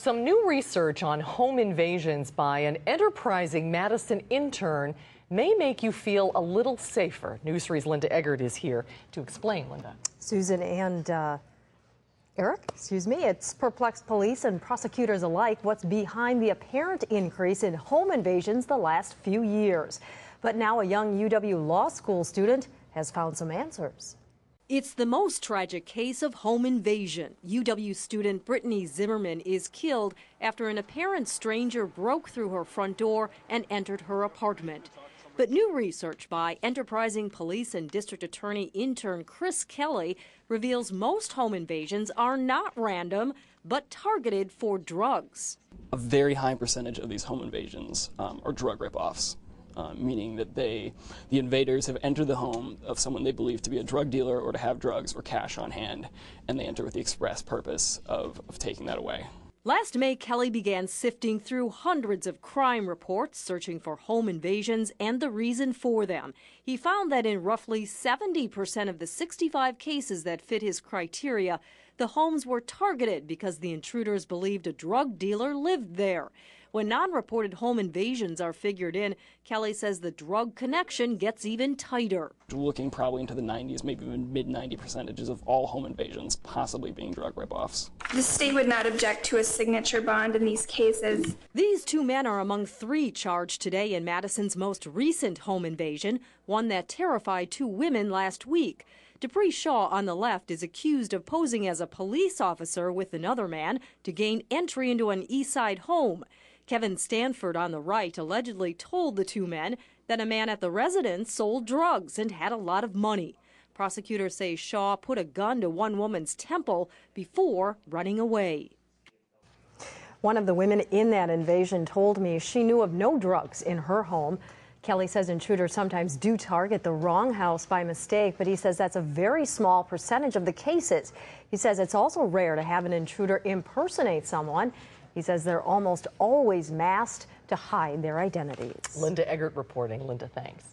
Some new research on home invasions by an enterprising Madison intern may make you feel a little safer. News 3's Linda Eggert is here to explain, Linda. Susan and Eric, it's perplexed police and prosecutors alike what's behind the apparent increase in home invasions the last few years. But now a young UW Law School student has found some answers. It's the most tragic case of home invasion. UW student Brittany Zimmerman is killed after an apparent stranger broke through her front door and entered her apartment. But new research by enterprising police and district attorney intern Chris Kelly reveals most home invasions are not random, but targeted for drugs. A very high percentage of these home invasions are drug ripoffs. Meaning that the invaders have entered the home of someone they believe to be a drug dealer or to have drugs or cash on hand, and they enter with the express purpose of taking that away. Last May, Kelly began sifting through hundreds of crime reports, searching for home invasions and the reason for them. He found that in roughly 70% of the 65 cases that fit his criteria, the homes were targeted because the intruders believed a drug dealer lived there. When non-reported home invasions are figured in, Kelly says the drug connection gets even tighter. We're looking probably into the 90s, maybe even mid-90 percentages of all home invasions possibly being drug ripoffs. The state would not object to a signature bond in these cases. These two men are among 3 charged today in Madison's most recent home invasion, one that terrified 2 women last week. Dupree Shaw on the left is accused of posing as a police officer with another man to gain entry into an East Side home. Kevin Stanford on the right allegedly told the 2 men that a man at the residence sold drugs and had a lot of money. Prosecutors say Shaw put a gun to one woman's temple before running away. One of the women in that invasion told me she knew of no drugs in her home. Kelly says intruders sometimes do target the wrong house by mistake, but he says that's a very small percentage of the cases. He says it's also rare to have an intruder impersonate someone. He says they're almost always masked to hide their identities. Linda Eggert reporting. Linda, thanks.